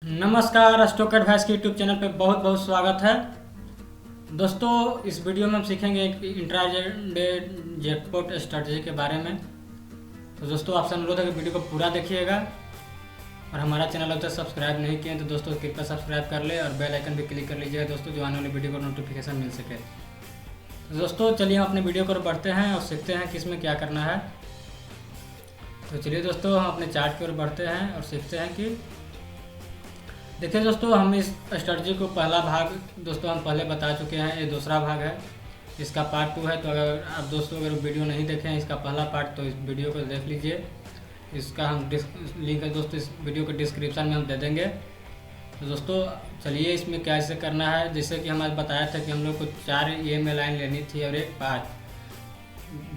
नमस्कार, stock advice के YouTube channel पे बहुत बहुत स्वागत है। दोस्तों, इस वीडियो में हम सीखेंगे एक इंट्राडे जैकपॉट स्ट्रेटजी के बारे में। तो दोस्तों, आपसे अनुरोध है कि वीडियो को पूरा देखिएगा और हमारा चैनल अगर तक सब्सक्राइब नहीं किए तो दोस्तों कृपया सब्सक्राइब कर ले और बेल आइकन भी क्लिक कर लीजिएगा दोस्तों, जो आने वाली वीडियो को नोटिफिकेशन मिल सके। तो दोस्तों, चलिए हम अपने वीडियो को बढ़ते हैं और सीखते हैं कि इसमें क्या करना है। तो चलिए दोस्तों, हम अपने चार्ट की ओर बढ़ते हैं और सीखते हैं कि देखिए दोस्तों, हम इस स्ट्रेटजी को पहला भाग दोस्तों हम पहले बता चुके हैं। ये दूसरा भाग है, इसका पार्ट 2 है। तो अगर आप दोस्तों अगर वीडियो नहीं देखे हैं इसका पहला पार्ट, तो इस वीडियो को देख लीजिए। इसका हम लिंक है दोस्तों इस वीडियो के डिस्क्रिप्शन में हम दे देंगे। तो दोस्तों चलिए इसमें कैसे करना है। जैसे कि हमें बताया था कि हम लोग को 4 EMA लाइन लेनी थी और एक 5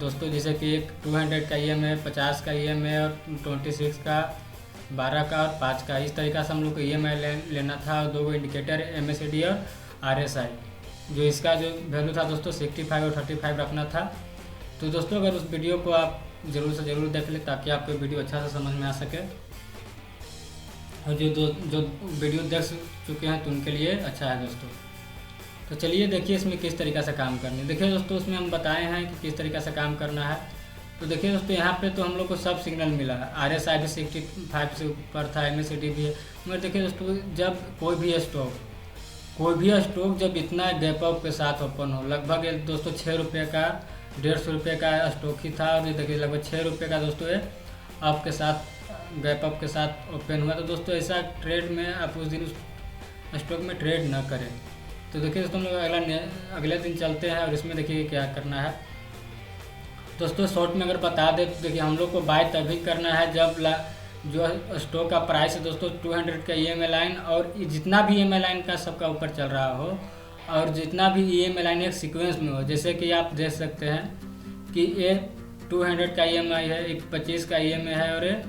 दोस्तों, जैसे कि एक 200 का EMA, 50 का EMA और 26 का, 12 का और 5 का। इस तरीक़ा से हम लोग को EMI लेना था। और 2 इंडिकेटर MACD और RSI, जो इसका जो वैल्यू था दोस्तों 65 और 35 रखना था। तो दोस्तों अगर उस वीडियो को आप ज़रूर से ज़रूर देख लें ताकि आपको वीडियो अच्छा से समझ में आ सके। और जो वीडियो देख चुके हैं तो उनके लिए अच्छा है दोस्तों। तो चलिए देखिए इसमें किस तरीक़ा से काम करनी है। देखिए दोस्तों, उसमें हम बताए हैं कि किस तरीक़ा से काम करना है। तो देखिए दोस्तों, यहाँ पे तो हम लोग को सब सिग्नल मिला है। RSI भी 65 से ऊपर था, MACD भी है। मगर देखिए दोस्तों, जब कोई भी स्टॉक जब इतना गैप अप के साथ ओपन हो, लगभग ये दोस्तों 6 रुपये का, 150 रुपये का स्टॉक ही था। और ये देखिए लगभग 6 रुपये का दोस्तों ये अप के साथ, गैप अप के साथ ओपन हुआ। तो दोस्तों ऐसा ट्रेड में आप उस दिन उस स्टॉक में ट्रेड न करें। तो देखिए दोस्तों, हम लोग अगले दिन चलते हैं और इसमें देखिए क्या करना है। दोस्तों शॉर्ट में अगर बता दें तो देखिए हम लोग को बाय तभी करना है जब जो स्टॉक का प्राइस है दोस्तों 200 का EMA लाइन और जितना भी EMA लाइन का सबका ऊपर चल रहा हो, और जितना भी EMA लाइन एक सीक्वेंस में हो। जैसे कि आप देख सकते हैं कि ये 200 का EMI है, एक 25 का EMA है और ये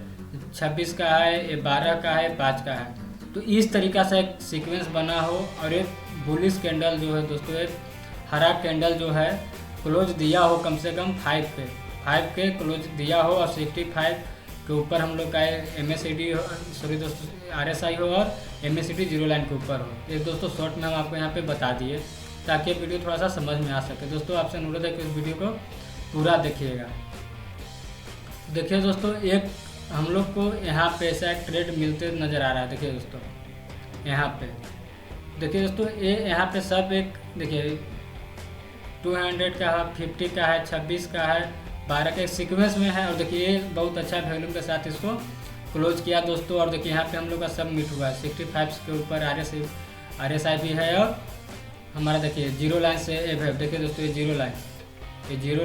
26 का है, ये 12 का है, 5 का है। तो इस तरीक़ा से एक सीक्वेंस बना हो और एक बुलिश कैंडल जो है दोस्तों, एक हरा कैंडल जो है क्लोज दिया हो कम से कम 5 के क्लोज दिया हो और 65 के ऊपर हम लोग का MACD सॉरी दोस्तों RSI हो और MACD 0 लाइन के ऊपर हो। ये दोस्तों शॉर्ट में हम आपको यहाँ पे बता दिए ताकि वीडियो थोड़ा सा समझ में आ सके। दोस्तों आपसे अनुरोध है कि इस वीडियो को पूरा देखिएगा। देखिए दोस्तों, एक हम लोग को यहाँ पे ऐसा एक ट्रेड मिलते नज़र आ रहा है। देखिए दोस्तों यहाँ पे देखिए दोस्तों, ये यहाँ पे सब एक देखिए 200 का है, 50 का है, 26 का है, 12 का, एक सीक्वेंस में है। और देखिए ये बहुत अच्छा वैल्यू के साथ इसको क्लोज किया दोस्तों। और देखिए यहाँ पे हम लोग का सब मीट हुआ है। 65 के ऊपर RSI भी है और हमारा देखिए 0 लाइन से है। देखिए दोस्तों ये 0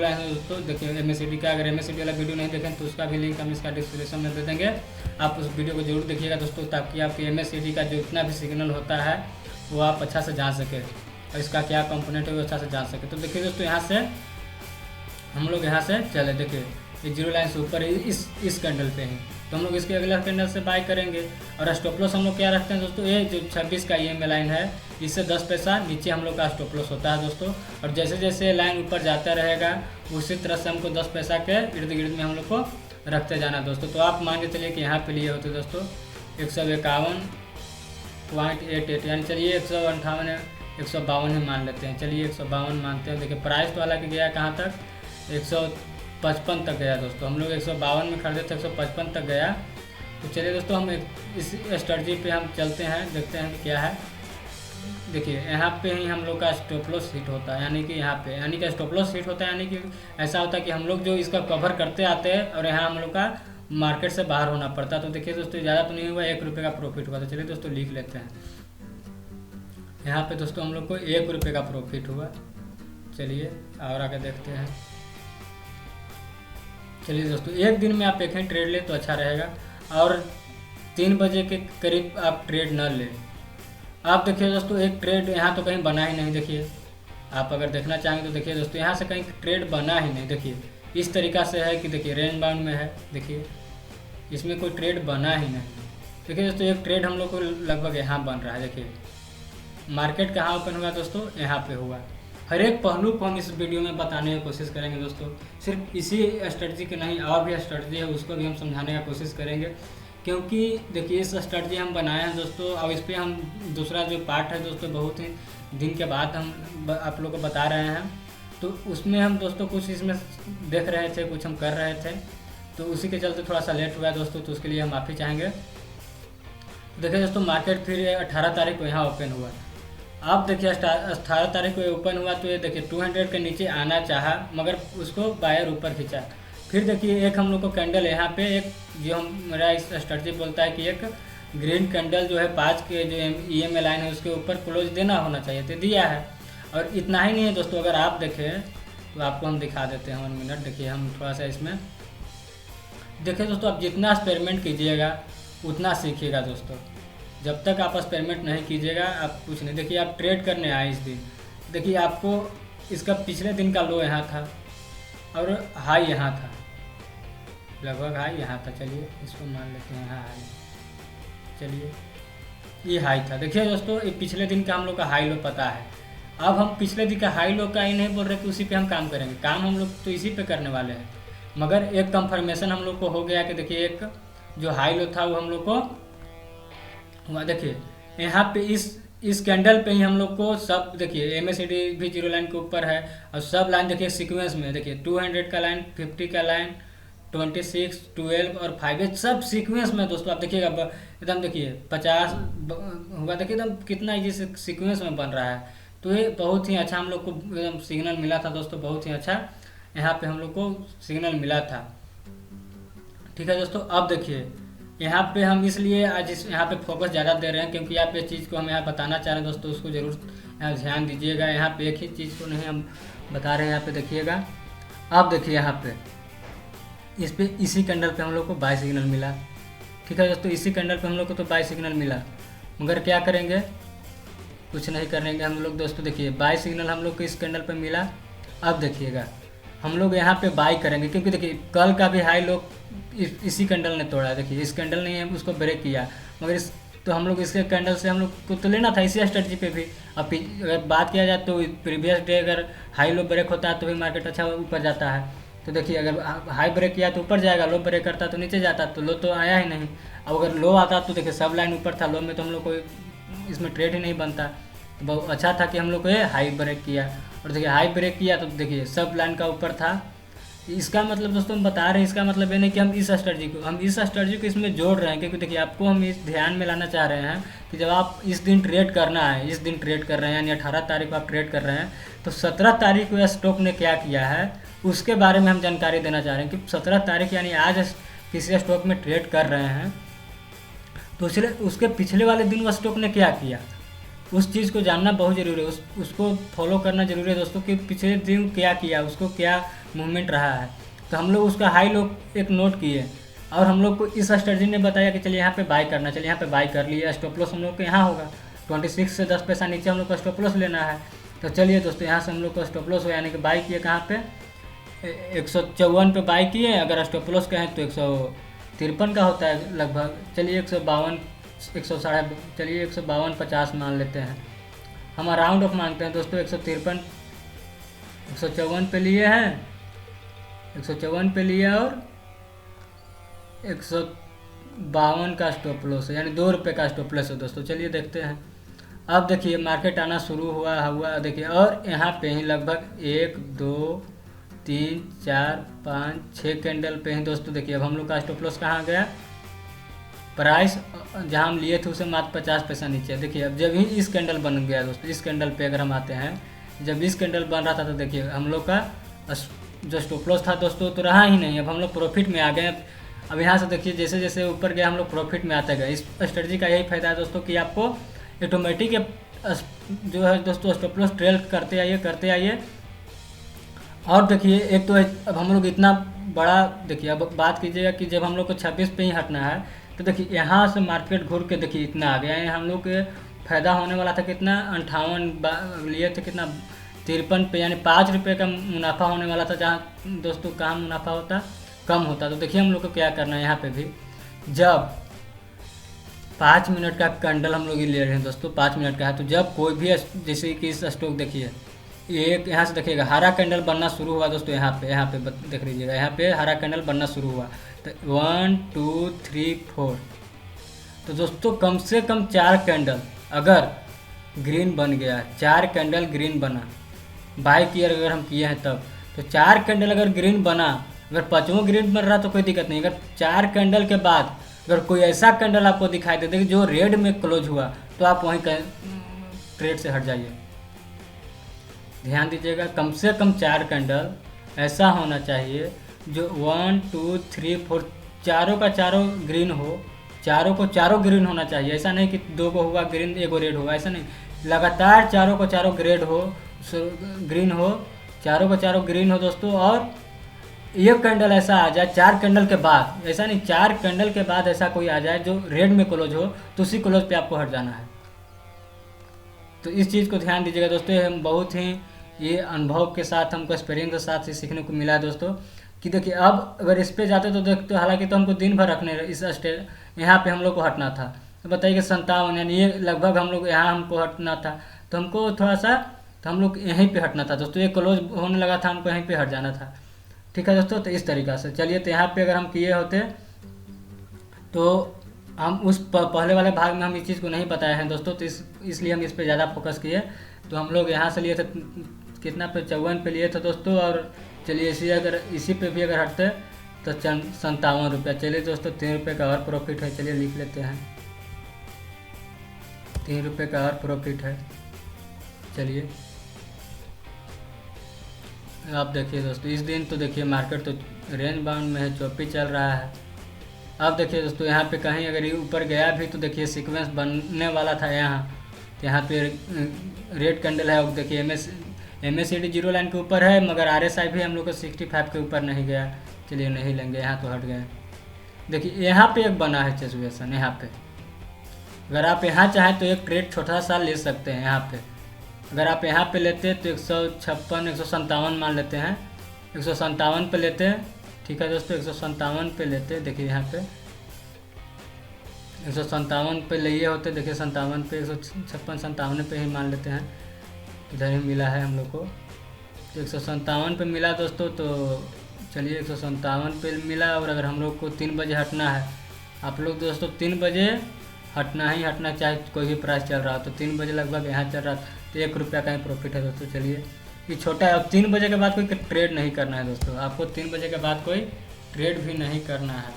लाइन है दोस्तों। देखिए MACD का, अगर MACD वाला वीडियो नहीं देखें तो उसका भी लिंक हम इसका डिस्क्रिप्शन में दे देंगे। आप उस वीडियो को जरूर देखिएगा दोस्तों, ताकि आपके MACD का जो इतना भी सिग्नल होता है वो आप अच्छा से जान सके और इसका क्या कंपोनेंट है वो अच्छा से जान सके। तो देखिए दोस्तों, यहाँ से हम लोग यहाँ से चले। देखिए ये 0 लाइन से ऊपर इस कैंडल पे हैं, तो हम लोग इसके अगले कैंडल से बाय करेंगे। और स्टॉप लॉस हम लोग क्या रखते हैं दोस्तों, ये जो 26 का EMA लाइन है इससे 10 पैसा नीचे हम लोग का स्टॉप लॉस होता है दोस्तों। और जैसे जैसे लाइन ऊपर जाता रहेगा उसी तरह से हमको 10 पैसा के इर्द गिर्द में हम लोग को रखते जाना दोस्तों। तो आप मान के चलिए कि यहाँ पे लिए होते दोस्तों 151.88, यानी चलिए 152 ही मान लेते हैं। चलिए 152 मानते हैं। देखिए प्राइस तो हालांकि गया कहाँ तक, 155 तक गया दोस्तों। हम लोग 152 में खरीदे थे, 155 तक गया। तो चलिए दोस्तों, हम इस स्ट्रेटजी पे हम चलते हैं, देखते हैं कि क्या है। देखिए यहाँ पे ही हम लोग का स्टॉप लॉस हिट होता है, यानी कि यहाँ पे यानी कि स्टॉप लॉस हिट होता है। यानी कि ऐसा होता है कि हम लोग जो इसका कवर करते आते हैं और यहाँ हम लोग का मार्केट से बाहर होना पड़ता है। तो देखिए दोस्तों, ज़्यादा तो नहीं हुआ, 1 रुपये का प्रॉफिट हुआ। तो चलिए दोस्तों लिख लेते हैं। यहाँ पे दोस्तों हम लोग को 1 रुपये का प्रॉफिट हुआ। चलिए और आगे देखते हैं। चलिए दोस्तों, एक दिन में आप एक ही ट्रेड ले तो अच्छा रहेगा और 3 बजे के करीब आप ट्रेड न लें। आप देखिए दोस्तों, एक ट्रेड यहाँ तो कहीं बना ही नहीं। देखिए आप अगर देखना चाहेंगे तो देखिए दोस्तों, यहाँ से कहीं ट्रेड बना ही नहीं। देखिए इस तरीक़ा से है कि देखिए रेंज बाउंड में है। देखिए इसमें कोई ट्रेड बना ही नहीं। देखिए दोस्तों, एक ट्रेड हम लोग को लगभग यहाँ बन रहा है। देखिए मार्केट कहाँ ओपन हुआ दोस्तों, यहाँ पे हुआ। हर एक पहलू को हम इस वीडियो में बताने की कोशिश करेंगे दोस्तों। सिर्फ इसी स्ट्रेटजी के नहीं और भी स्ट्रेटजी है उसको भी हम समझाने का कोशिश करेंगे क्योंकि देखिए इस स्ट्रेटजी हम बनाए हैं दोस्तों, अब इस पर हम दूसरा जो पार्ट है दोस्तों बहुत ही दिन के बाद हम आप लोगों को बता रहे हैं। तो उसमें हम दोस्तों कुछ इसमें देख रहे थे, कुछ हम कर रहे थे, तो उसी के चलते थोड़ा सा लेट हुआ है दोस्तों, तो उसके लिए हम माफ़ी चाहेंगे। देखिए दोस्तों मार्केट फिर 18 तारीख को यहाँ ओपन हुआ। अब देखिए 18 तारीख को ओपन हुआ तो ये देखिए 200 के नीचे आना चाहा, मगर उसको बायर ऊपर खींचा। फिर देखिए एक हम लोग को कैंडल यहाँ पे एक जो हम मेरा इस स्ट्रेटजी बोलता है कि एक ग्रीन कैंडल जो है 5 के जो EMA लाइन है उसके ऊपर क्लोज देना होना चाहिए, तो दिया है। और इतना ही नहीं है दोस्तों, अगर आप देखें तो आपको हम दिखा देते हैं 1 मिनट। देखिए हम थोड़ा सा इसमें देखिए दोस्तों, आप जितना एक्सपेरिमेंट कीजिएगा उतना सीखिएगा दोस्तों। जब तक आप एक्सपेरिमेंट नहीं कीजिएगा आप कुछ नहीं। देखिए आप ट्रेड करने आए इस दिन, देखिए आपको इसका पिछले दिन का लो यहाँ था और हाई यहाँ था, लगभग हाई यहाँ था। चलिए इसको मान लेते हैं हाई, चलिए ये हाई था। देखिए दोस्तों ये पिछले दिन का हम लोग का हाई लो पता है। अब हम पिछले दिन का हाई लो का ही नहीं बोल रहे कि उसी पे हम काम करेंगे, काम हम लोग तो इसी पे करने वाले हैं। मगर एक कंफर्मेशन हम लोग को हो गया कि देखिए एक जो हाई लो था वो हम लोग को हुआ। देखिए यहाँ पे इस कैंडल पे ही हम लोग को सब देखिए MACD भी 0 लाइन के ऊपर है और सब लाइन देखिए सीक्वेंस में। देखिए 200 का लाइन, 50 का लाइन, 26, 12 और 5 ये सब सीक्वेंस में दोस्तों। आप देखिएगा एकदम देखिए 50 हुआ, देखिए एकदम कितना ये सीक्वेंस में बन रहा है। तो ये बहुत ही अच्छा हम लोग को एकदम सिग्नल मिला था दोस्तों, बहुत ही अच्छा यहाँ पे हम लोग को सिग्नल मिला था। ठीक है दोस्तों, अब देखिए यहाँ पे हम इसलिए आज यहाँ पे फोकस ज़्यादा दे रहे हैं क्योंकि आप इस चीज़ को हम यहाँ बताना चाह रहे हैं दोस्तों, उसको ज़रूर यहाँ ध्यान दीजिएगा। यहाँ पे एक ही चीज़ को नहीं हम बता रहे हैं, यहाँ पे देखिएगा। अब देखिए यहाँ पे इस पे इसी कैंडल पे हम लोग को बाय सिग्नल मिला। ठीक है दोस्तों, इसी कैंडल पे हम लोग को तो बाय सिग्नल मिला, मगर क्या करेंगे, कुछ नहीं करेंगे हम लोग दोस्तों। देखिए बाय सिग्नल हम लोग को इस कैंडल पर मिला। अब देखिएगा हम लोग यहाँ पे बाई करेंगे क्योंकि देखिए कल का भी हाई लोग इसी कैंडल ने तोड़ा है। देखिए इस कैंडल ने उसको ब्रेक किया, मगर इस तो हम लोग इसके कैंडल से हम लोग को तो लेना था इसी स्ट्रेटजी पे भी। अब अगर बात किया जाए तो प्रीवियस डे अगर हाई लो ब्रेक होता है तो भी मार्केट अच्छा ऊपर जाता है। तो देखिए अगर हाई ब्रेक किया तो ऊपर जाएगा, लो ब्रेक करता तो नीचे जाता, तो लो तो आया ही नहीं। अब अगर लो आता तो देखिए सब लाइन ऊपर था, लो में तो हम लोग को इसमें ट्रेड ही नहीं बनता। तो बहुत अच्छा था कि हम लोग को ये हाई ब्रेक किया, और देखिए हाई ब्रेक किया तो देखिए सब लाइन का ऊपर था। इसका मतलब दोस्तों हम बता रहे हैं, इसका मतलब ये नहीं कि हम इस स्ट्रेटजी को इसमें जोड़ रहे हैं, क्योंकि देखिए आपको हम इस ध्यान में लाना चाह रहे हैं कि जब आप इस दिन ट्रेड करना है, इस दिन ट्रेड कर रहे हैं यानी 18 तारीख को आप ट्रेड कर रहे हैं, तो 17 तारीख को स्टॉक ने क्या किया है उसके बारे में हम जानकारी देना चाह रहे हैं कि 17 तारीख यानी आज किसी स्टॉक में ट्रेड कर रहे हैं तो उसके पिछले वाले दिन वो स्टॉक ने क्या किया, उस चीज़ को जानना बहुत ज़रूरी है। उसको फॉलो करना ज़रूरी है दोस्तों कि पिछले दिन क्या किया, उसको क्या मूवमेंट रहा है। तो हम लोग उसका हाई लो एक नोट किए और हम लोग को इस स्ट्रेटजी ने बताया कि चलिए यहाँ पे बाय करना, चलिए यहाँ पे बाय कर लिए। स्टॉप लॉस हम लोग को यहाँ होगा 26 से 10 पैसा नीचे हम लोग को स्टॉप लॉस लेना है। तो चलिए दोस्तों यहाँ से हम लोग को स्टॉप लॉस हो यानी कि बाय किए कहाँ पे 154 पे बाय किए। अगर स्टॉप लॉस कहें तो 153 का होता है लगभग। चलिए 152 चलिए 152.50 मान लेते हैं, हम राउंड ऑफ मांगते हैं दोस्तों। 154 पे लिए हैं, 154 पे लिए और 152 का स्टॉप लॉस है यानी 2 रुपये का स्टॉप लॉस है दोस्तों। चलिए देखते हैं। अब देखिए मार्केट आना शुरू हुआ देखिए, और यहाँ पे ही लगभग 1 2 3 4 5 6 कैंडल पे ही दोस्तों। देखिए अब हम लोग का स्टॉप लॉस कहाँ गया, प्राइस जहाँ हम लिए थे उसे मात्र 50 पैसा नीचे। देखिए अब जब ही इस कैंडल बन गया दोस्तों, इस कैंडल पे अगर हम आते हैं, जब इस कैंडल बन रहा था तो देखिए हम लोग का जो स्टॉप लॉस था दोस्तों तो रहा ही नहीं। अब हम लोग प्रॉफिट में आ गए। अब यहाँ से देखिए जैसे जैसे ऊपर गया हम लोग प्रॉफिट में आते गए। इस स्ट्रेटजी का यही फायदा है दोस्तों कि आपको ऑटोमेटिक जो है दोस्तों स्टॉप लॉस ट्रेल करते आइए। और देखिए एक तो अब हम लोग इतना बड़ा देखिए, अब बात कीजिएगा कि जब हम लोग को 26 पे ही हटना है तो देखिए यहाँ से मार्केट घूर के देखिए इतना आ गया है। हम लोग के फ़ायदा होने वाला था कितना 58 लिए थे, कितना 53 पे यानी 5 रुपये का मुनाफा होने वाला था, जहाँ दोस्तों कहाँ मुनाफा होता कम होता। तो देखिए हम लोग को क्या करना है, यहाँ पे भी जब 5 मिनट का कैंडल हम लोग ये ले रहे हैं दोस्तों, 5 मिनट का है, तो जब कोई भी जैसे कि इस स्टॉक देखिए एक यहाँ से देखिएगा हरा कैंडल बनना शुरू हुआ दोस्तों। यहाँ पे देख लीजिएगा, यहाँ पे हरा कैंडल बनना शुरू हुआ तो 1 2 3 4 तो दोस्तों कम से कम 4 कैंडल अगर ग्रीन बन गया, 4 कैंडल ग्रीन बना, बाई ईयर अगर हम किए हैं तब, तो 4 कैंडल अगर ग्रीन बना, अगर 5वां ग्रीन बन रहा तो कोई दिक्कत नहीं। अगर 4 कैंडल के बाद अगर कोई ऐसा कैंडल आपको दिखाई दे कि जो रेड में क्लोज हुआ, तो आप वहीं ट्रेड से हट जाइए। ध्यान दीजिएगा, कम से कम 4 कैंडल ऐसा होना चाहिए जो 1 2 3 4 चारों का चारों ग्रीन हो, चारों को चारों ग्रीन होना चाहिए। ऐसा नहीं कि 2 को हुआ ग्रीन 1 को रेड होगा, ऐसा नहीं, लगातार चारों को चारों ग्रेड हो, ग्रीन हो, चारों को चारों ग्रीन हो दोस्तों। और एक कैंडल ऐसा आ जाए 4 कैंडल के बाद, ऐसा नहीं 4 कैंडल के बाद ऐसा कोई आ जाए जो रेड में क्लोज हो, तो उसी क्लोज पे आपको हट जाना है। तो इस चीज़ को ध्यान दीजिएगा दोस्तों। हम बहुत ही ये अनुभव के साथ, हमको एक्सपीरियंस के साथ ही सीखने को मिला है दोस्तों कि देखिए अब अगर इस पे जाते तो देखते, हालांकि तो हमको दिन भर रखने इस यहाँ पे हम लोग को हटना था। तो बताइए कि 57 यानी ये लगभग हम लोग यहाँ हमको हटना था, तो हमको थोड़ा सा, तो हम लोग यहीं पे हटना था दोस्तों। ये क्लोज होने लगा था, हमको यहीं पे हट जाना था। ठीक है दोस्तों, तो इस तरीक़ा से चलिए, तो यहाँ पे अगर हम किए होते तो हम उस पहले वाले भाग में हम इस चीज़ को नहीं बताए हैं दोस्तों, तो इसलिए हम इस पे ज़्यादा फोकस किए। तो हम लोग यहाँ से लिए थे कितना पे, 54 पे लिए थे दोस्तों। और चलिए इसी पे भी अगर हटते तो 57 रुपया। चलिए दोस्तों, 3 रुपये का और प्रॉफिट है, चलिए लिख लेते हैं, 3 रुपये का और प्रॉफिट है। चलिए आप देखिए दोस्तों, इस दिन तो देखिए मार्केट तो रेंज बाउंड में है, चौपी चल रहा है। अब देखिए दोस्तों, यहाँ पे कहीं अगर ये ऊपर गया भी तो देखिए सीक्वेंस बनने वाला था यहाँ, तो यहाँ पे रेड कैंडल है। और देखिए MACD 0 लाइन के ऊपर है, मगर RSI भी हम लोग को 65 के ऊपर नहीं गया। चलिए नहीं लेंगे, यहाँ तो हट गए। देखिए यहाँ पे एक बना है सिचुएशन, यहाँ पे अगर आप यहाँ चाहें तो एक ट्रेड छोटा सा ले सकते हैं। यहाँ पे अगर आप यहाँ पे लेते हैं तो 156 157 मान लेते हैं, 157 पे लेते हैं। ठीक है दोस्तों, 157 पे लेते हैं। देखिए यहाँ पे 157 पे लिए होते, देखिए 57 पे, 156 57 पे ही मान लेते हैं, इधर ही मिला है हम लोग को। तो 157 पे मिला दोस्तों, तो चलिए 157 पे मिला। और अगर हम लोग को 3 बजे हटना है, आप लोग दोस्तों 3 बजे हटना ही हटना, चाहे कोई भी प्राइस चल रहा हो। तो 3 बजे लगभग यहाँ चल रहा, तो 1 रुपया का ही प्रॉफिट है दोस्तों। चलिए ये छोटा है। अब 3 बजे के बाद कोई ट्रेड नहीं करना है दोस्तों, आपको 3 बजे के बाद कोई ट्रेड भी नहीं करना है।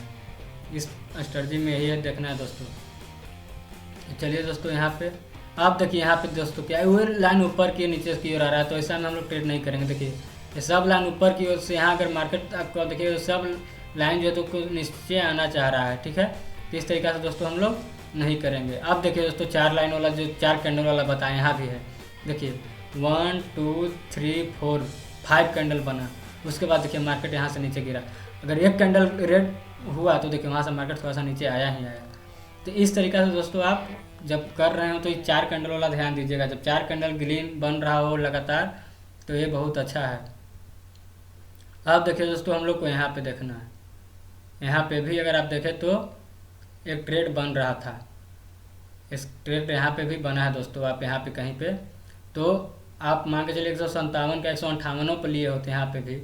इस स्ट्रेटजी में यही है, देखना है दोस्तों। चलिए दोस्तों, यहाँ पे आप देखिए, यहाँ पे दोस्तों क्या है, वो लाइन ऊपर की नीचे की ओर आ रहा है, तो ऐसा में हम लोग ट्रेड नहीं करेंगे। देखिए ये सब लाइन ऊपर की ओर से, यहाँ अगर मार्केट आपको देखिए तो सब लाइन जो है तो नीचे आना चाह रहा है। ठीक है, तो इस तरीके से दोस्तों हम लोग नहीं करेंगे। अब देखिए दोस्तों, 4 लाइन वाला जो 4 कैंडल वाला बताएं, यहाँ भी है। देखिए 1 2 3 4 5 कैंडल बना, उसके बाद देखिए मार्केट यहाँ से नीचे गिरा। अगर एक कैंडल रेड हुआ तो देखिए वहाँ से मार्केट थोड़ा सा नीचे आया ही आया। तो इस तरीके से दोस्तों आप जब कर रहे हो तो ये 4 कैंडल वाला ध्यान दीजिएगा। जब 4 कैंडल ग्रीन बन रहा हो लगातार, तो ये बहुत अच्छा है। अब देखिए दोस्तों, हम लोग को यहाँ पे देखना है। यहाँ पे भी अगर आप देखें तो एक ट्रेड बन रहा था, इस ट्रेड यहाँ पे भी बना है दोस्तों। आप यहाँ पे कहीं पे, तो आप मान के चलिए 157 का 158 पे लिए होते, यहाँ पे भी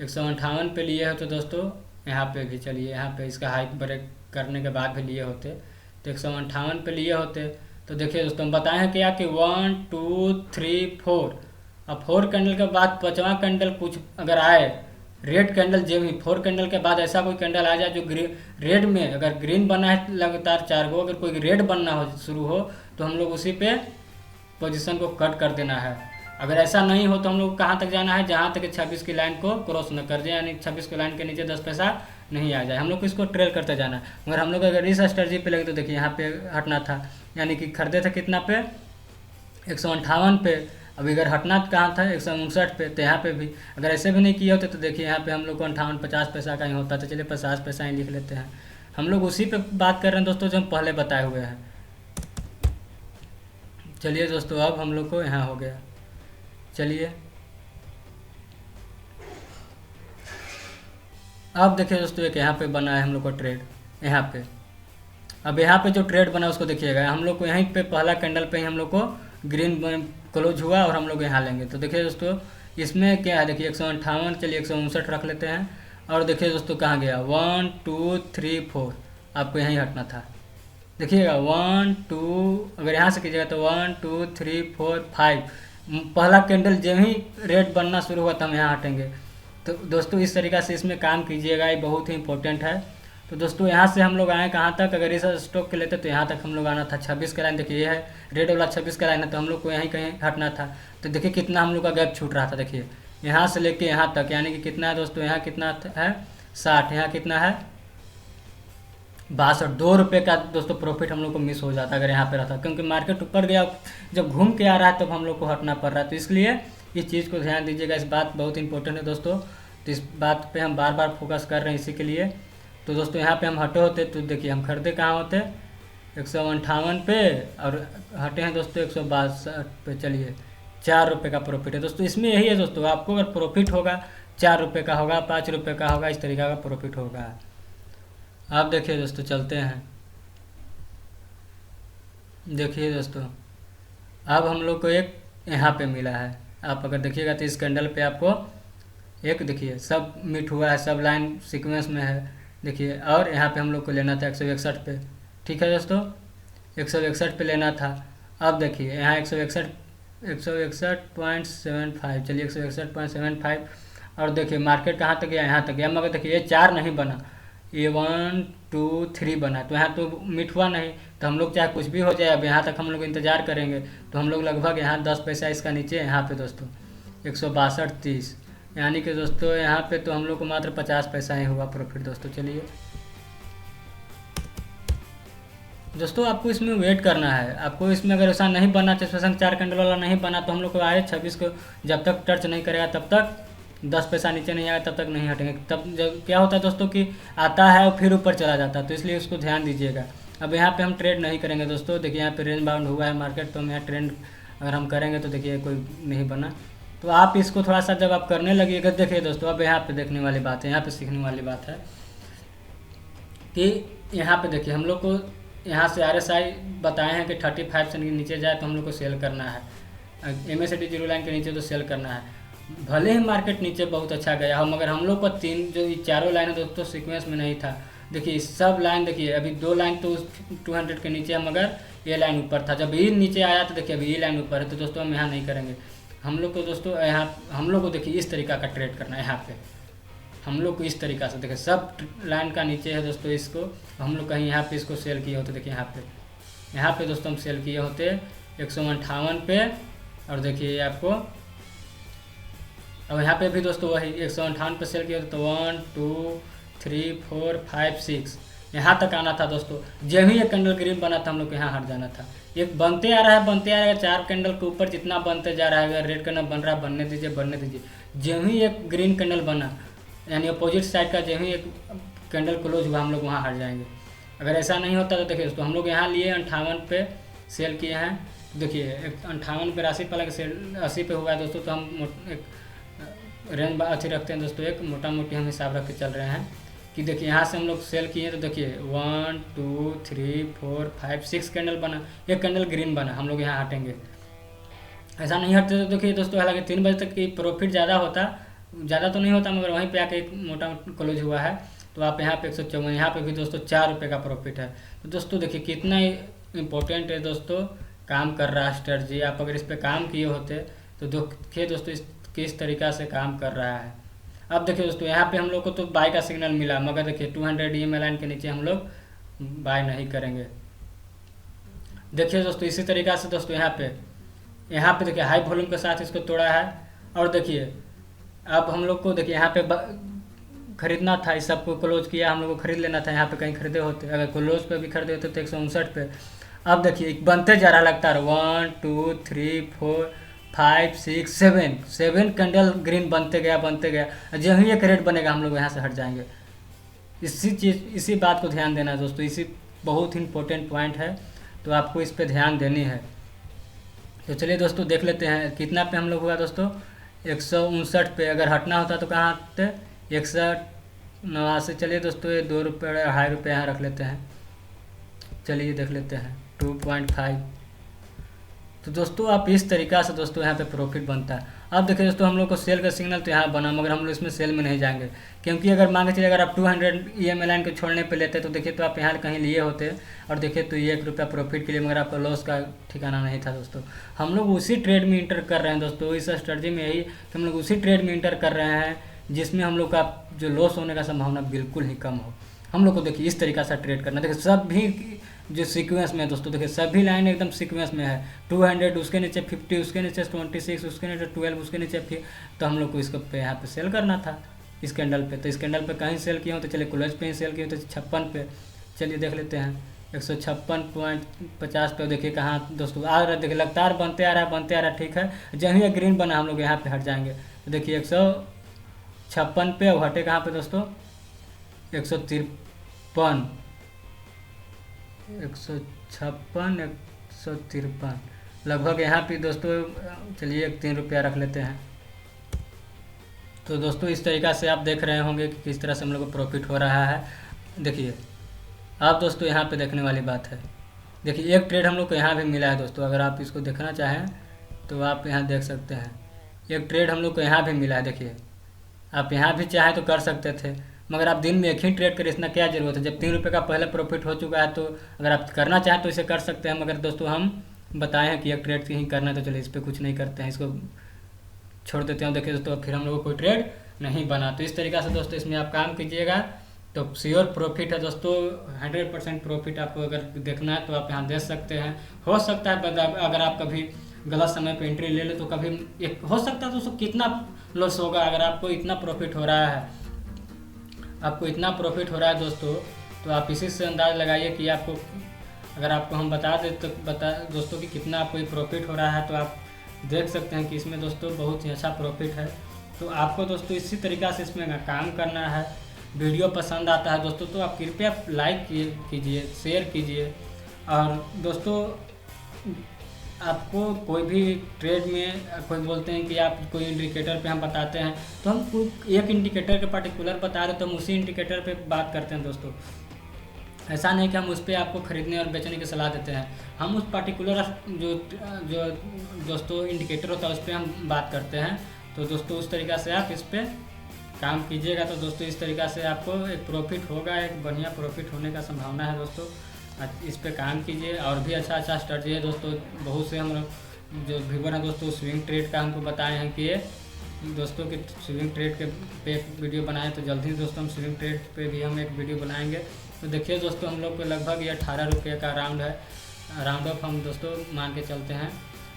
158 पे लिए होते दोस्तों। यहाँ पे भी चलिए, यहाँ पे इसका हाइक ब्रेक करने के बाद भी लिए होते, तो 158 पे लिए होते। तो देखिए दोस्तों, हम बताए हैं क्या कि 1 2 3 4, अब 4 कैंडल के बाद 5वां कैंडल कुछ अगर आए रेड कैंडल, जो भी 4 कैंडल के बाद ऐसा कोई कैंडल आ जाए जो रेड में, अगर ग्रीन बना है लगातार 4 को, अगर कोई रेड बनना हो शुरू हो, तो हम लोग उसी पे पोजीशन को कट कर देना है। अगर ऐसा नहीं हो तो हम लोग कहाँ तक जाना है, जहाँ तक 26 की लाइन को क्रॉस न कर जाए, यानी 26 की लाइन के नीचे 10 पैसा नहीं आ जाए, हम लोग को इसको ट्रेल करते जाना है। मगर हम लोग अगर इस स्ट्रेटजी पे लगे तो देखिए यहाँ पे हटना था, यानी कि खरीदे थे कितना पे, 158 पे। अभी अगर हटना कहाँ था, 159 पे। तो यहाँ पे भी अगर ऐसे भी नहीं किए होते तो देखिए यहाँ पे हम लोग को 58 50 पैसा का ही होता। तो चलिए 50 पैसा ही लिख लेते हैं। हम लोग उसी पे बात कर रहे हैं दोस्तों जो हम पहले बताए हुए हैं। चलिए दोस्तों, अब हम लोग को यहाँ हो गया। चलिए अब देखिए दोस्तों, एक यहाँ पे बना है हम लोग को ट्रेड, यहाँ पे। अब यहाँ पे जो ट्रेड बना उसको देखिएगा, हम लोग को यहीं पे पहला कैंडल पे ही हम लोग को ग्रीन क्लोज हुआ और हम लोग यहाँ लेंगे। तो देखिए दोस्तों, इसमें क्या है, देखिए 158, चलिए 159 रख लेते हैं। और देखिए दोस्तों कहाँ गया, 1 2 3 4, आपको यहीं हटना था। देखिएगा 1 2, अगर यहाँ से कीजिएगा तो 1 2 3 4 5, पहला कैंडल जब ही रेड बनना शुरू हुआ तो हम यहाँ हटेंगे। तो दोस्तों इस तरीक़ा से इसमें काम कीजिएगा, ये बहुत ही इंपॉर्टेंट है। तो दोस्तों यहाँ से हम लोग आए कहाँ तक, अगर इस स्टॉक के लेते तो यहाँ तक हम लोग आना था 26 का लाइन। देखिए ये है रेड वाला 26 का लाइन है, तो हम लोग को यहीं कहीं हटना था। तो देखिए कितना हम लोग का गैप छूट रहा था। देखिए यहाँ से लेके यहाँ तक, यानी कि कितना है दोस्तों, यहाँ कितना है 60, यहाँ कितना है 62, 2 रुपये का दोस्तों प्रॉफिट हम लोग को मिस हो जाता अगर यहाँ पे रहता, क्योंकि मार्केट ऊपर गया, जब घूम के आ रहा है तब हम लोग को हटना पड़ रहा है। तो इसलिए इस चीज़ को ध्यान दीजिएगा, इस बात बहुत इंपॉर्टेंट है दोस्तों। तो इस बात पे हम बार बार फोकस कर रहे हैं इसी के लिए। तो दोस्तों यहाँ पे हम हटे होते तो देखिए हम खरीदे कहाँ होते 158 पे, और हटे हैं दोस्तों 162 पे। चलिए 4 रुपये का प्रॉफिट है दोस्तों। इसमें यही है दोस्तों, आपको अगर प्रॉफिट होगा 4 रुपये का होगा, 5 रुपये का होगा, इस तरीका का प्रॉफिट होगा। आप देखिए दोस्तों, चलते हैं। देखिए दोस्तों अब हम लोग को एक यहाँ पे मिला है। आप अगर देखिएगा तो इस कैंडल पे आपको एक देखिए सब मीट हुआ है, सब लाइन सीक्वेंस में है। देखिए और यहाँ पे हम लोग को लेना था 161 पे। ठीक है दोस्तों, 161 पे लेना था। अब देखिए यहाँ 161.75, चलिए 161.75। और देखिए मार्केट कहाँ तक गया, यहाँ तक गया, मगर देखिए ये 4 नहीं बना, ये 1 2 3 बना। तो यहाँ तो मीट हुआ नहीं, तो हम लोग चाहे कुछ भी हो जाए अब यहाँ तक हम लोग इंतज़ार करेंगे। तो हम लोग लगभग यहाँ 10 पैसा इसका नीचे, यहाँ पे दोस्तों 162.30, यानी कि दोस्तों यहाँ पे तो हम लोग को मात्र 50 पैसा ही हुआ प्रॉफिट दोस्तों। चलिए दोस्तों आपको इसमें वेट करना है, आपको इसमें अगर ऐसा नहीं बना, 4 कैंडल वाला नहीं बना, तो हम लोग को आए 26 को जब तक टच नहीं करेगा तब तक 10 पैसा नीचे नहीं आएगा तब तक नहीं हटेंगे। तब जब क्या होता है दोस्तों कि आता है और फिर ऊपर चला जाता है, तो इसलिए उसको ध्यान दीजिएगा। अब यहाँ पे हम ट्रेड नहीं करेंगे दोस्तों। देखिए यहाँ पे रेंज बाउंड हुआ है मार्केट, तो हम यहाँ ट्रेंड अगर हम करेंगे तो देखिए कोई नहीं बना। तो आप इसको थोड़ा सा जब आप करने लगिएगा, देखिए दोस्तों अब यहाँ पे देखने वाली बात है, यहाँ पे सीखने वाली बात है कि यहाँ पे देखिए हम लोग को यहाँ से RSI बताए हैं कि 35 से नीचे जाए तो हम लोग को सेल करना है, MACD 0 लाइन के नीचे तो सेल करना है। भले ही मार्केट नीचे बहुत अच्छा गया हो, मगर हम लोग को जो ये चारों लाइन है दोस्तों सीक्वेंस में नहीं था। देखिए सब लाइन, देखिए अभी 2 लाइन तो 200 के नीचे है, मगर ये लाइन ऊपर था। जब ये नीचे आया तो देखिए अभी ये लाइन ऊपर है, तो दोस्तों हम यहाँ नहीं करेंगे। हम लोग को दोस्तों यहाँ हम लोग को देखिए इस तरीका का ट्रेड करना है। यहाँ पे हम लोग को इस तरीका से देखिए सब लाइन का नीचे है दोस्तों, इसको हम लोग कहीं यहाँ पे इसको सेल किए होते। देखिए यहाँ पे दोस्तों हम सेल किए होते 158 पे, और देखिए आपको अब यहाँ पे भी दोस्तों वही 158 पे सेल किया होते। तो 1 2 3 4 5 6 यहाँ तक आना था दोस्तों। जब ही एक कैंडल ग्रीन बना था हम लोग को यहाँ हट जाना था। एक बनते आ रहा है, बनते आ रहा है, 4 कैंडल के ऊपर जितना बनते जा रहा है, अगर रेड कैंडल बन रहा है बनने दीजिए, बनने दीजिए। जब ही एक ग्रीन कैंडल बना, यानी अपोजिट साइड का जब ही एक कैंडल क्लोज हुआ, हम लोग वहाँ हट जाएंगे। अगर ऐसा नहीं होता तो देखिए दोस्तों हम लोग यहाँ लिए 58 पे सेल किए हैं। देखिए 58 पे 80 पे लगे सेल 80 पे हुआ है दोस्तों। तो हम एक रेंज अच्छी रखते हैं दोस्तों, एक मोटा मोटी हम हिसाब रख के चल रहे हैं कि देखिए यहाँ से हम लोग सेल किए तो देखिए 1 2 3 4 5 6 कैंडल बना, एक कैंडल ग्रीन बना, हम लोग यहाँ हटेंगे। ऐसा नहीं हटते तो देखिए दोस्तों हालांकि 3 बजे तक की प्रॉफिट ज़्यादा होता, ज़्यादा तो नहीं होता, मगर वहीं पे आके एक मोटा क्लोज हुआ है। तो आप यहाँ पे 154, यहाँ पे भी दोस्तों 4 रुपये का प्रॉफिट है। तो दोस्तों देखिए कितना इम्पोर्टेंट है दोस्तों काम कर रहा है स्ट्रेटजी। आप अगर इस पर काम किए होते तो देखिए दोस्तों इस किस तरीक़ा से काम कर रहा है। अब देखिए दोस्तों यहाँ पे हम लोग को तो बाय का सिग्नल मिला, मगर देखिए 200 EMA लाइन के नीचे हम लोग बाय नहीं करेंगे। देखिए दोस्तों इसी तरीक़ा से दोस्तों यहाँ पे देखिए हाई वॉल्यूम के साथ इसको तोड़ा है। और देखिए अब हम लोग को देखिए यहाँ पे खरीदना था, इस सबको क्लोज किया, हम लोग को खरीद लेना था। यहाँ पे कहीं खरीदे होते, अगर क्लोज पे भी खरीदे होते तो 159 पे। अब देखिए बनते जा रहा लगता है 1 2 3 4 5 6 7 कैंडल ग्रीन बनते गया। जब ही एक रेड बनेगा हम लोग यहाँ से हट जाएंगे। इसी बात को ध्यान देना है दोस्तों, इसी बहुत ही इंपॉर्टेंट पॉइंट है, तो आपको इस पर ध्यान देनी है। तो चलिए दोस्तों देख लेते हैं कितना पे हम लोग हुआ दोस्तों 159 पे। अगर हटना होता तो कहाँ हटते 189। चलिए दोस्तों ये 2 रुपये 2.5 रुपये यहाँ रख लेते हैं। चलिए देख लेते हैं 2.5। तो दोस्तों आप इस तरीक़ा से दोस्तों यहाँ पे प्रॉफिट बनता है। अब देखिए दोस्तों हम लोग को सेल का सिग्नल तो यहाँ बना, मगर हम लोग इसमें सेल में नहीं जाएंगे, क्योंकि अगर मान के चलिए अगर आप 200 EMI लाइन को छोड़ने पे लेते तो देखिए तो आप यहाँ कहीं लिए होते और देखिए तो ये 1 रुपया प्रॉफिट के लिए, मगर आपका लॉस का ठिकाना नहीं था दोस्तों। हम लोग उसी ट्रेड में इंटर कर रहे हैं दोस्तों, इस स्ट्रेटजी में यही कि हम लोग उसी ट्रेड में इंटर कर रहे हैं जिसमें हम लोग का जो लॉस होने का संभावना बिल्कुल ही कम हो। हम लोग को देखिए इस तरीका से ट्रेड करना। देखिए सब भी जो सीक्वेंस में है दोस्तों, देखिए सभी लाइन एकदम सीक्वेंस में है। 200 उसके नीचे 50, उसके नीचे 26, उसके नीचे 12, उसके नीचे फिर, तो हम लोग को इसको पे यहाँ पे सेल करना था इस कैंडल पे। तो इस कैंडल पे कहीं सेल किया हो तो चलिए क्लोज पे ही सेल किया हो तो 56 पे चलिए देख लेते हैं। 156.50 पे देखिए कहाँ दोस्तों आ रहा है, देखिए लगातार बनते आ रहा है, ठीक है। जब ही ग्रीन बना हम लोग यहाँ पे हट जाएंगे। तो देखिए 156 पे और हटे कहाँ पे दोस्तों 153, 156, 153 लगभग यहाँ पे दोस्तों। चलिए 3 रुपया रख लेते हैं। तो दोस्तों इस तरीक़ा से आप देख रहे होंगे कि किस तरह से हम लोग को प्रॉफिट हो रहा है। देखिए आप दोस्तों यहाँ पे देखने वाली बात है, देखिए एक ट्रेड हम लोग को यहाँ भी मिला है दोस्तों। अगर आप इसको देखना चाहें तो आप यहाँ देख सकते हैं, एक ट्रेड हम लोग को यहाँ भी मिला है। देखिए आप यहाँ भी चाहे तो कर सकते थे, मगर आप दिन में एक ही ट्रेड करें, इतना क्या ज़रूरत है। जब 3 रुपये का पहले प्रॉफिट हो चुका है तो अगर आप करना चाहें तो इसे कर सकते हैं, मगर दोस्तों हम बताए हैं कि एक ट्रेड ही करना है तो चलिए इस पर कुछ नहीं करते हैं, इसको छोड़ देते हैं। देखिए दोस्तों फिर हम लोग को कोई ट्रेड नहीं बना। तो इस तरीक़ा से दोस्तों इसमें आप काम कीजिएगा तो श्योर प्रॉफिट है दोस्तों। 100% प्रॉफिट आपको अगर देखना है तो आप यहाँ देख सकते हैं। हो सकता है अगर आप कभी गलत समय पे एंट्री ले ले तो कभी एक हो सकता है दोस्तों कितना लॉस होगा। अगर आपको इतना प्रॉफिट हो रहा है, दोस्तों, तो आप इसी से अंदाज़ लगाइए कि आपको, अगर आपको हम बता दें तो दोस्तों कि कितना आपको ये प्रॉफिट हो रहा है, तो आप देख सकते हैं कि इसमें दोस्तों बहुत ही अच्छा प्रॉफिट है। तो आपको दोस्तों इसी तरीक़ा से इसमें काम करना है। वीडियो पसंद आता है दोस्तों तो आप कृपया लाइक कीजिए, शेयर कीजिए। और दोस्तों आपको कोई भी ट्रेड में कोई बोलते हैं कि आप कोई इंडिकेटर पे हम बताते हैं, तो हम कोई एक इंडिकेटर के पर्टिकुलर बता रहे तो हम उसी इंडिकेटर पे बात करते हैं दोस्तों। ऐसा नहीं कि हम उस पर आपको ख़रीदने और बेचने की सलाह देते हैं। हम उस पर्टिकुलर जो दोस्तों इंडिकेटर होता है उस पर हम बात करते हैं। तो दोस्तों उस तरीक़ा से आप इस पर काम कीजिएगा तो दोस्तों इस तरीक़ा से आपको एक प्रॉफिट होगा, एक बढ़िया प्रॉफिट होने का संभावना है दोस्तों। इस पे काम कीजिए। और भी अच्छा स्ट्रेटजी है दोस्तों। बहुत से हम लोग जो व्यूवर हैं दोस्तों स्विंग ट्रेड का हमको बताए हैं कि ये दोस्तों कि स्विंग ट्रेड के पे एक वीडियो बनाएं, तो जल्दी ही दोस्तों हम स्विंग ट्रेड पे भी हम एक वीडियो बनाएंगे। तो देखिए दोस्तों हम लोग को लगभग ये 18 रुपये का राउंड है, राउंड ऑफ हम दोस्तों मान के चलते हैं।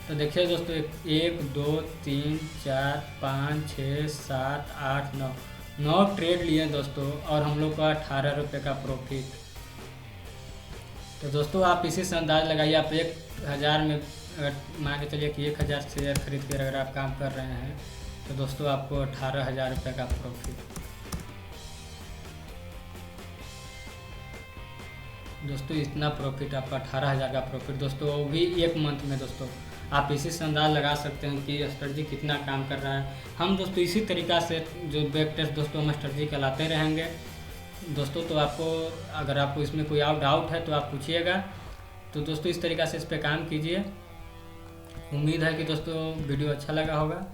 तो देखिए दोस्तों 1 2 3 4 5 6 7 8 9 ट्रेड लिए दोस्तों और हम लोग का 18 रुपये का प्रॉफिट। तो दोस्तों आप इसी से अंदाज़ लगाइए, आप 1000 में अगर मान के चलिए कि 1000 शेयर खरीद कर अगर आप काम कर रहे हैं तो दोस्तों आपको 18,000 रुपये का प्रॉफिट। दोस्तों इतना प्रॉफिट आपका 18,000 का प्रॉफिट दोस्तों, वो भी एक मंथ में। दोस्तों आप इसी से अंदाज़ लगा सकते हैं कि स्ट्रेटजी कितना काम कर रहा है। हम दोस्तों इसी तरीक़ा से जो बैक टेस्ट दोस्तों हम स्ट्रेटजी चलाते रहेंगे दोस्तों। तो आपको अगर आपको इसमें कोई डाउट है तो आप पूछिएगा। तो दोस्तों इस तरीक़ा से इस पर काम कीजिए। उम्मीद है कि दोस्तों वीडियो अच्छा लगा होगा।